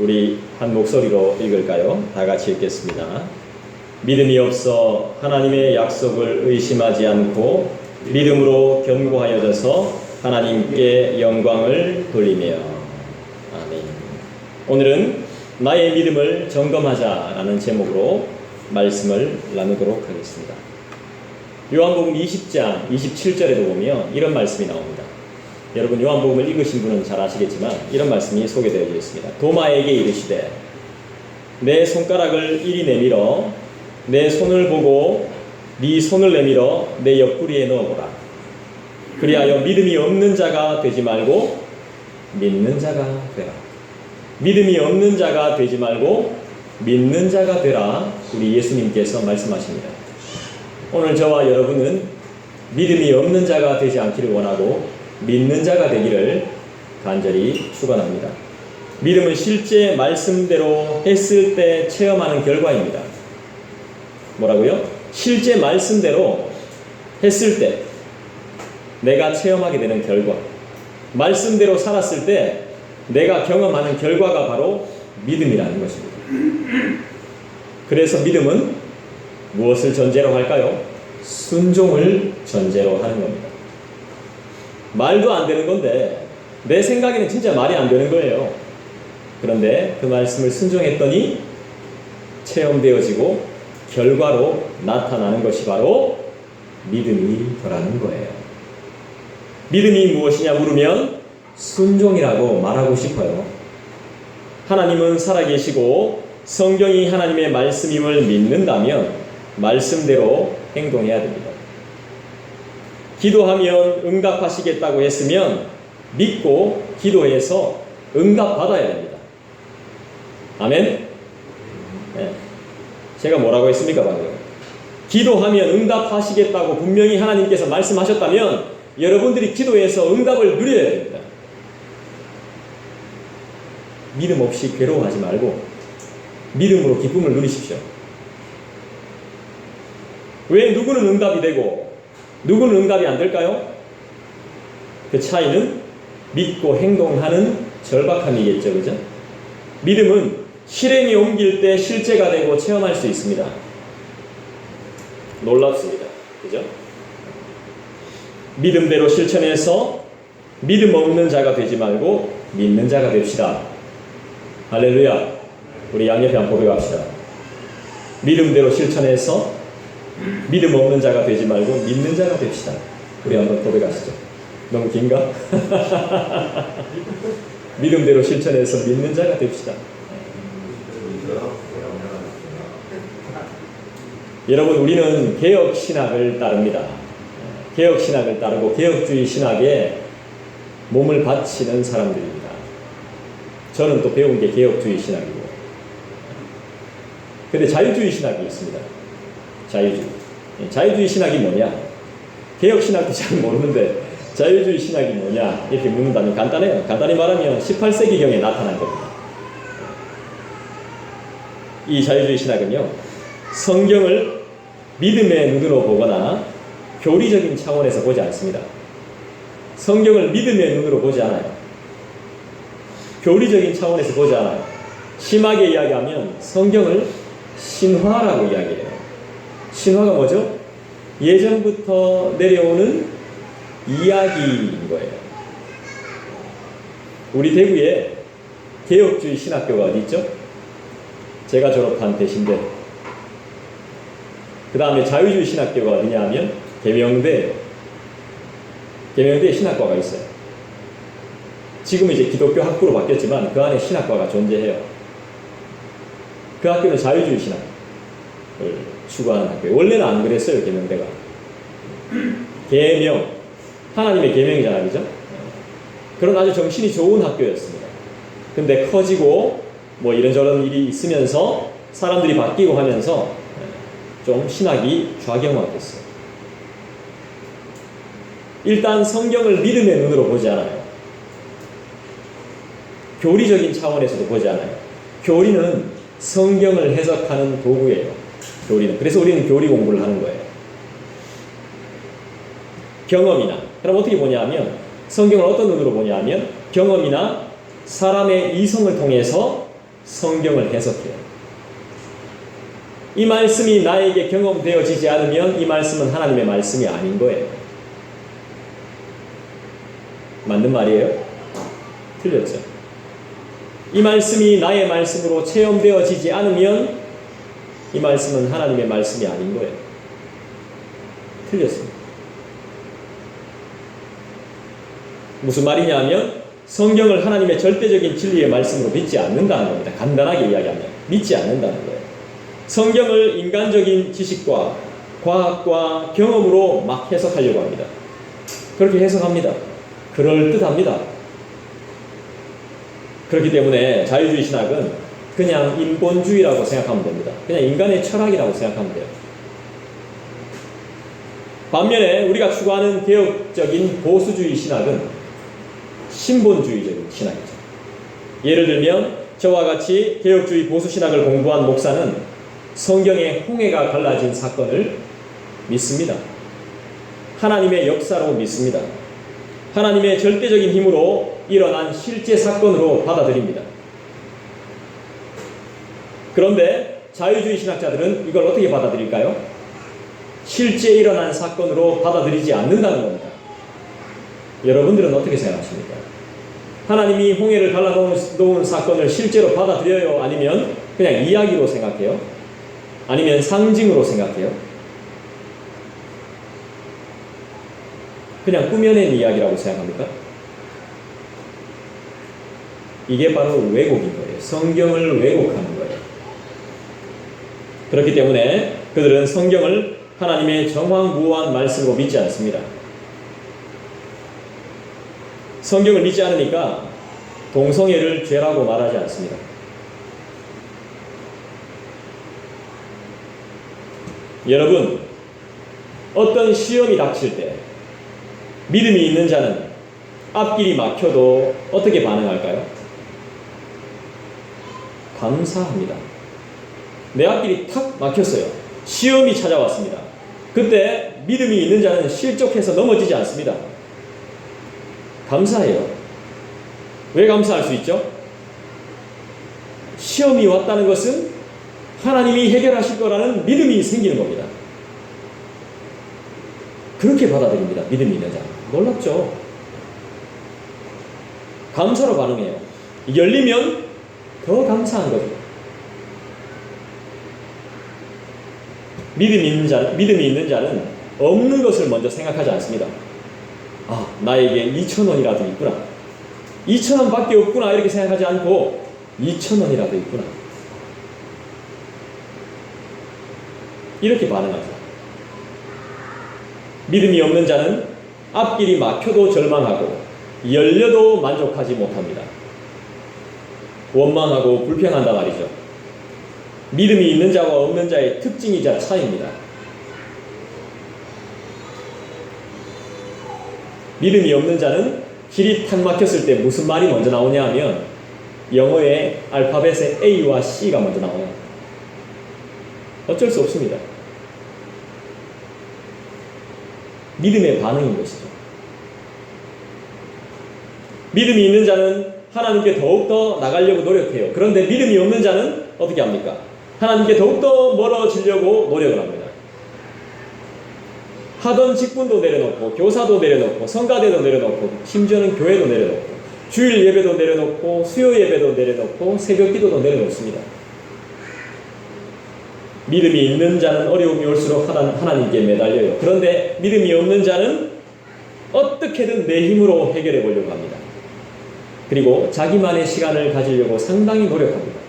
우리 한 목소리로 읽을까요? 다 같이 읽겠습니다. 믿음이 없어 하나님의 약속을 의심하지 않고 믿음으로 견고하여져서 하나님께 영광을 돌리며. 아멘. 오늘은 나의 믿음을 점검하자라는 제목으로 말씀을 나누도록 하겠습니다. 요한복음 20장 27절에도 보면 이런 말씀이 나옵니다. 여러분 요한복음을 읽으신 분은 잘 아시겠지만 이런 말씀이 소개되어 있습니다. 도마에게 이르시되 내 손가락을 이리 내밀어 내 손을 보고 네 손을 내밀어 내 옆구리에 넣어보라. 그리하여 믿음이 없는 자가 되지 말고 믿는 자가 되라. 믿음이 없는 자가 되지 말고 믿는 자가 되라. 우리 예수님께서 말씀하십니다. 오늘 저와 여러분은 믿음이 없는 자가 되지 않기를 원하고 믿는 자가 되기를 간절히 축원합니다. 믿음은 실제 말씀대로 했을 때 체험하는 결과입니다. 뭐라고요? 실제 말씀대로 했을 때 내가 체험하게 되는 결과, 말씀대로 살았을 때 내가 경험하는 결과가 바로 믿음이라는 것입니다. 그래서 믿음은 무엇을 전제로 할까요? 순종을 전제로 하는 겁니다. 말도 안 되는 건데 내 생각에는 진짜 말이 안 되는 거예요. 그런데 그 말씀을 순종했더니 체험되어지고 결과로 나타나는 것이 바로 믿음이더라는 거예요. 믿음이 무엇이냐 물으면 순종이라고 말하고 싶어요. 하나님은 살아계시고 성경이 하나님의 말씀임을 믿는다면 말씀대로 행동해야 됩니다. 기도하면 응답하시겠다고 했으면 믿고 기도해서 응답받아야 됩니다. 아멘? 네. 제가 뭐라고 했습니까 방금? 기도하면 응답하시겠다고 분명히 하나님께서 말씀하셨다면 여러분들이 기도해서 응답을 누려야 됩니다. 믿음 없이 괴로워하지 말고 믿음으로 기쁨을 누리십시오. 왜 누구는 응답이 되고 누구는 응답이 안 될까요? 그 차이는 믿고 행동하는 절박함이겠죠. 그죠? 믿음은 실행에 옮길 때 실제가 되고 체험할 수 있습니다. 놀랍습니다. 그죠? 믿음대로 실천해서 믿음 없는 자가 되지 말고 믿는 자가 됩시다. 할렐루야. 우리 양옆에 한번 고백합시다. 믿음대로 실천해서 믿음 없는 자가 되지 말고 믿는 자가 됩시다. 우리 한번 고백하시죠. 너무 긴가? 믿음대로 실천해서 믿는 자가 됩시다. 여러분 우리는 개혁신학을 따릅니다. 개혁신학을 따르고 개혁주의 신학에 몸을 바치는 사람들입니다. 저는 또 배운 게 개혁주의 신학이고, 근데 자유주의 신학이 있습니다. 자유주의 신학이 뭐냐? 개혁신학도 잘 모르는데 자유주의 신학이 뭐냐? 이렇게 묻는다면 간단해요. 간단히 말하면 18세기경에 나타난 겁니다. 이 자유주의 신학은요, 성경을 믿음의 눈으로 보거나 교리적인 차원에서 보지 않습니다. 성경을 믿음의 눈으로 보지 않아요. 교리적인 차원에서 보지 않아요. 심하게 이야기하면 성경을 신화라고 이야기해요. 신화가 뭐죠? 예전부터 내려오는 이야기인 거예요. 우리 대구에 개혁주의 신학교가 어디 있죠? 제가 졸업한 대신대. 그 다음에 자유주의 신학교가 어디냐 하면 계명대에 신학과가 있어요. 지금 이제 기독교 학부로 바뀌었지만 그 안에 신학과가 존재해요. 그 학교는 자유주의 신학을 추구하는 학교예요. 원래는 안 그랬어요. 계명대가. 계명, 하나님의 계명이잖아요. 그죠? 그런 아주 정신이 좋은 학교였습니다. 근데 커지고 뭐 이런저런 일이 있으면서 사람들이 바뀌고 하면서 좀 신학이 좌경화됐어요. 일단 성경을 믿음의 눈으로 보지 않아요. 교리적인 차원에서도 보지 않아요. 교리는 성경을 해석하는 도구예요. 교리는. 그래서 우리는 교리 공부를 하는 거예요. 경험이나, 그럼 어떻게 보냐 하면 성경을 어떤 눈으로 보냐 하면 경험이나 사람의 이성을 통해서 성경을 해석해요. 이 말씀이 나에게 경험되어지지 않으면 이 말씀은 하나님의 말씀이 아닌 거예요. 맞는 말이에요? 틀렸죠? 이 말씀이 나의 말씀으로 체험되어지지 않으면 이 말씀은 하나님의 말씀이 아닌 거예요. 틀렸습니다. 무슨 말이냐 하면 성경을 하나님의 절대적인 진리의 말씀으로 믿지 않는다는 겁니다. 간단하게 이야기하면 믿지 않는다는 거예요. 성경을 인간적인 지식과 과학과 경험으로 막 해석하려고 합니다. 그렇게 해석합니다. 그럴듯합니다. 그렇기 때문에 자유주의 신학은 그냥 인본주의라고 생각하면 됩니다. 그냥 인간의 철학이라고 생각하면 돼요. 반면에 우리가 추구하는 개혁적인 보수주의 신학은 신본주의적인 신학이죠. 예를 들면 저와 같이 개혁주의 보수신학을 공부한 목사는 성경의 홍해가 갈라진 사건을 믿습니다. 하나님의 역사로 믿습니다. 하나님의 절대적인 힘으로 일어난 실제 사건으로 받아들입니다. 그런데 자유주의 신학자들은 이걸 어떻게 받아들일까요? 실제 일어난 사건으로 받아들이지 않는다는 겁니다. 여러분들은 어떻게 생각하십니까? 하나님이 홍해를 갈라놓은 사건을 실제로 받아들여요? 아니면 그냥 이야기로 생각해요? 아니면 상징으로 생각해요? 그냥 꾸며낸 이야기라고 생각합니까? 이게 바로 왜곡인 거예요. 성경을 왜곡하는 거예요. 그렇기 때문에 그들은 성경을 하나님의 정황무오한 말씀으로 믿지 않습니다. 성경을 믿지 않으니까 동성애를 죄라고 말하지 않습니다. 여러분, 어떤 시험이 닥칠 때 믿음이 있는 자는 앞길이 막혀도 어떻게 반응할까요? 감사합니다. 내 앞길이 탁 막혔어요. 시험이 찾아왔습니다. 그때 믿음이 있는 자는 실족해서 넘어지지 않습니다. 감사해요. 왜 감사할 수 있죠? 시험이 왔다는 것은 하나님이 해결하실 거라는 믿음이 생기는 겁니다. 그렇게 받아들입니다. 믿음이 있는 자. 놀랍죠? 감사로 반응해요. 열리면 더 감사한 거죠. 믿음이 있는 자는 없는 것을 먼저 생각하지 않습니다. 아, 나에게 2,000원이라도 있구나. 2,000원밖에 없구나. 이렇게 생각하지 않고 2,000원이라도 있구나. 이렇게 반응하죠. 믿음이 없는 자는 앞길이 막혀도 절망하고 열려도 만족하지 못합니다. 원망하고 불평한단 말이죠. 믿음이 있는 자와 없는 자의 특징이자 차이입니다. 믿음이 없는 자는 길이 탁 막혔을 때 무슨 말이 먼저 나오냐 하면 영어의 알파벳의 A와 C가 먼저 나와요. 어쩔 수 없습니다. 믿음의 반응인 것이죠. 믿음이 있는 자는 하나님께 더욱더 나가려고 노력해요. 그런데 믿음이 없는 자는 어떻게 합니까? 하나님께 더욱더 멀어지려고 노력을 합니다. 하던 직분도 내려놓고 교사도 내려놓고 성가대도 내려놓고 심지어는 교회도 내려놓고 주일 예배도 내려놓고 수요 예배도 내려놓고 새벽 기도도 내려놓습니다. 믿음이 있는 자는 어려움이 올수록 하나님께 매달려요. 그런데 믿음이 없는 자는 어떻게든 내 힘으로 해결해 보려고 합니다. 그리고 자기만의 시간을 가지려고 상당히 노력합니다.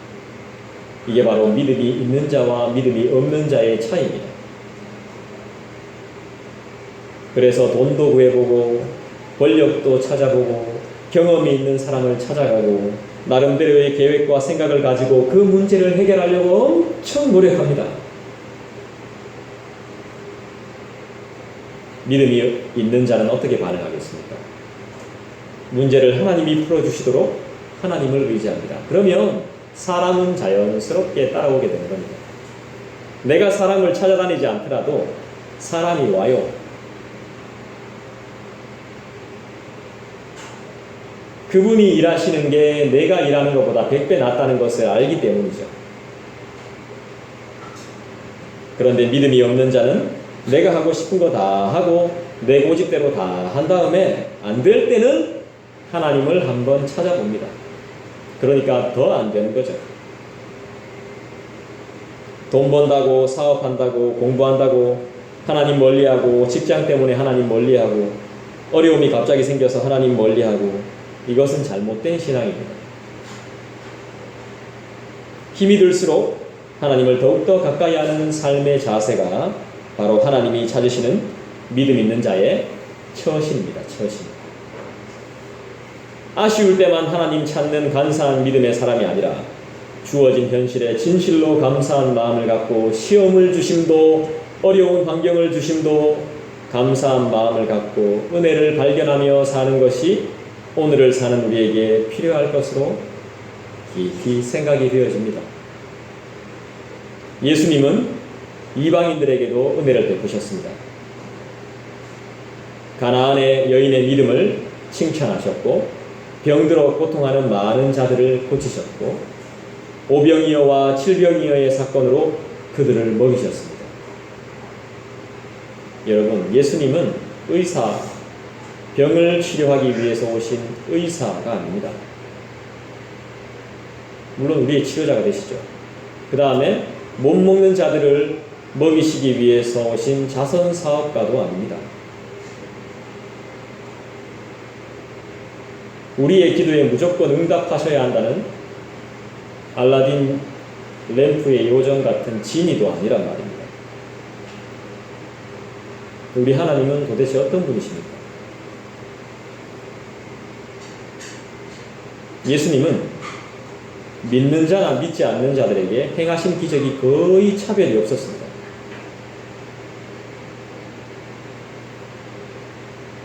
이게 바로 믿음이 있는 자와 믿음이 없는 자의 차이입니다. 그래서 돈도 구해보고 권력도 찾아보고 경험이 있는 사람을 찾아가고 나름대로의 계획과 생각을 가지고 그 문제를 해결하려고 엄청 노력합니다. 믿음이 있는 자는 어떻게 반응하겠습니까? 문제를 하나님이 풀어주시도록 하나님을 의지합니다. 그러면 사람은 자연스럽게 따라오게 되는 겁니다. 내가 사람을 찾아다니지 않더라도 사람이 와요. 그분이 일하시는 게 내가 일하는 것보다 100배 낫다는 것을 알기 때문이죠. 그런데 믿음이 없는 자는 내가 하고 싶은 거 다 하고 내 고집대로 다 한 다음에 안 될 때는 하나님을 한번 찾아봅니다. 그러니까 더 안 되는 거죠. 돈 번다고 사업한다고 공부한다고 하나님 멀리하고 직장 때문에 하나님 멀리하고 어려움이 갑자기 생겨서 하나님 멀리하고 이것은 잘못된 신앙입니다. 힘이 들수록 하나님을 더욱더 가까이 하는 삶의 자세가 바로 하나님이 찾으시는 믿음 있는 자의 처신입니다. 처신. 아쉬울 때만 하나님 찾는 간사한 믿음의 사람이 아니라 주어진 현실에 진실로 감사한 마음을 갖고 시험을 주심도 어려운 환경을 주심도 감사한 마음을 갖고 은혜를 발견하며 사는 것이 오늘을 사는 우리에게 필요할 것으로 깊이 생각이 되어집니다. 예수님은 이방인들에게도 은혜를 베푸셨습니다. 가나안의 여인의 믿음을 칭찬하셨고 병들어 고통하는 많은 자들을 고치셨고 오병이어와 칠병이어의 사건으로 그들을 먹이셨습니다. 여러분, 예수님은 의사, 병을 치료하기 위해서 오신 의사가 아닙니다. 물론 우리의 치료자가 되시죠. 그 다음에 못 먹는 자들을 먹이시기 위해서 오신 자선사업가도 아닙니다. 우리의 기도에 무조건 응답하셔야 한다는 알라딘 램프의 요정 같은 지니도 아니란 말입니다. 우리 하나님은 도대체 어떤 분이십니까? 예수님은 믿는 자나 믿지 않는 자들에게 행하신 기적이 거의 차별이 없었습니다.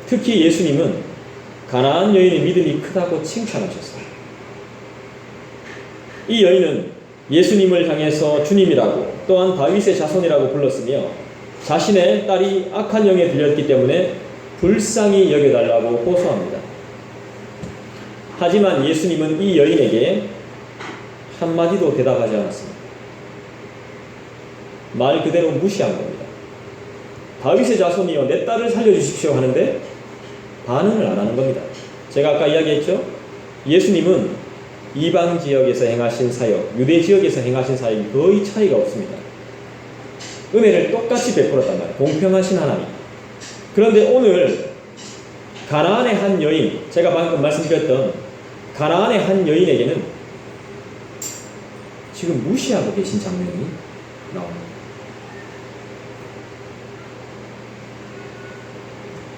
특히 예수님은 가나안 여인의 믿음이 크다고 칭찬하셨어요. 이 여인은 예수님을 향해서 주님이라고 또한 다윗의 자손이라고 불렀으며 자신의 딸이 악한 영에 들렸기 때문에 불쌍히 여겨달라고 호소합니다. 하지만 예수님은 이 여인에게 한마디도 대답하지 않았습니다. 말 그대로 무시한 겁니다. 다윗의 자손이여 내 딸을 살려주십시오 하는데 반응을 안 하는 겁니다. 제가 아까 이야기했죠? 예수님은 이방 지역에서 행하신 사역, 유대 지역에서 행하신 사역이 거의 차이가 없습니다. 은혜를 똑같이 베풀었단 말이에요. 공평하신 하나님. 그런데 오늘 가나안의 한 여인, 제가 방금 말씀드렸던 가나안의 한 여인에게는 지금 무시하고 계신 장면이 나옵니다.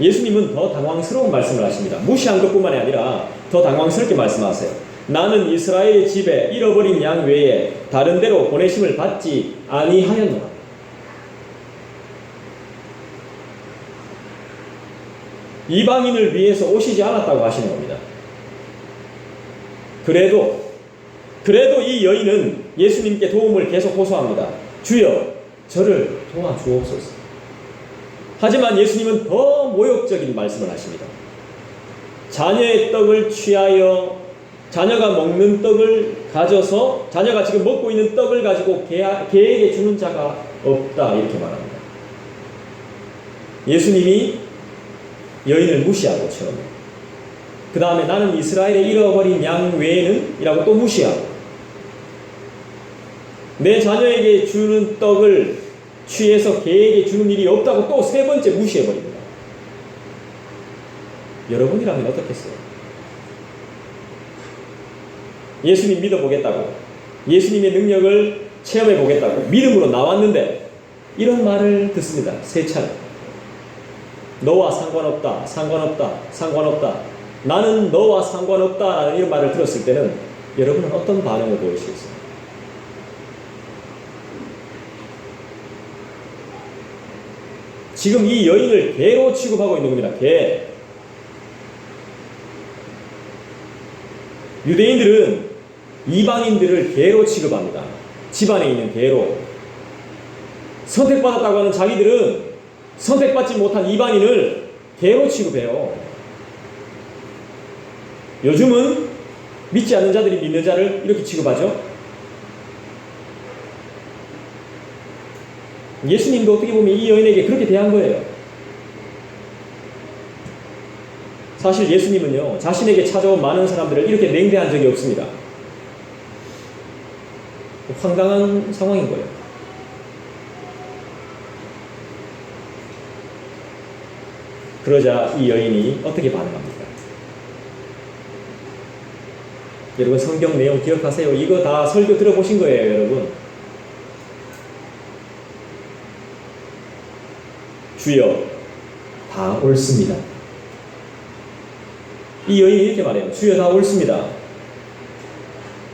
예수님은 더 당황스러운 말씀을 하십니다. 무시한 것뿐만이 아니라 더 당황스럽게 말씀하세요. 나는 이스라엘의 집에 잃어버린 양 외에 다른 데로 보내심을 받지 아니하였노라. 이방인을 위해서 오시지 않았다고 하시는 겁니다. 그래도 이 여인은 예수님께 도움을 계속 호소합니다. 주여, 저를 도와주옵소서. 하지만 예수님은 더 모욕적인 말씀을 하십니다. 자녀의 떡을 취하여 자녀가 먹는 떡을 가져서 자녀가 지금 먹고 있는 떡을 가지고 개에게 주는 자가 없다 이렇게 말합니다. 예수님이 여인을 무시하고 처음에 그 다음에 나는 이스라엘의 잃어버린 양 외에는 이라고 또 무시하고 내 자녀에게 주는 떡을 취해서 개에게 주는 일이 없다고 또 세 번째 무시해버립니다. 여러분이라면 어떻겠어요? 예수님 믿어보겠다고 예수님의 능력을 체험해보겠다고 믿음으로 나왔는데 이런 말을 듣습니다. 세 차례. 너와 상관없다, 상관없다, 상관없다. 나는 너와 상관없다 라는 이런 말을 들었을 때는 여러분은 어떤 반응을 보이시겠어요? 지금 이 여인을 개로 취급하고 있는 겁니다. 개. 유대인들은 이방인들을 개로 취급합니다. 집안에 있는 개로. 선택받았다고 하는 자기들은 선택받지 못한 이방인을 개로 취급해요. 요즘은 믿지 않는 자들이 믿는 자를 이렇게 취급하죠. 예수님도 어떻게 보면 이 여인에게 그렇게 대한 거예요. 사실 예수님은요, 자신에게 찾아온 많은 사람들을 이렇게 냉대한 적이 없습니다. 황당한 상황인 거예요. 그러자 이 여인이 어떻게 반응합니까? 여러분 성경 내용 기억하세요. 이거 다 설교 들어보신 거예요, 여러분. 주여, 다 옳습니다. 이 여인이 이렇게 말해요. 주여, 다 옳습니다.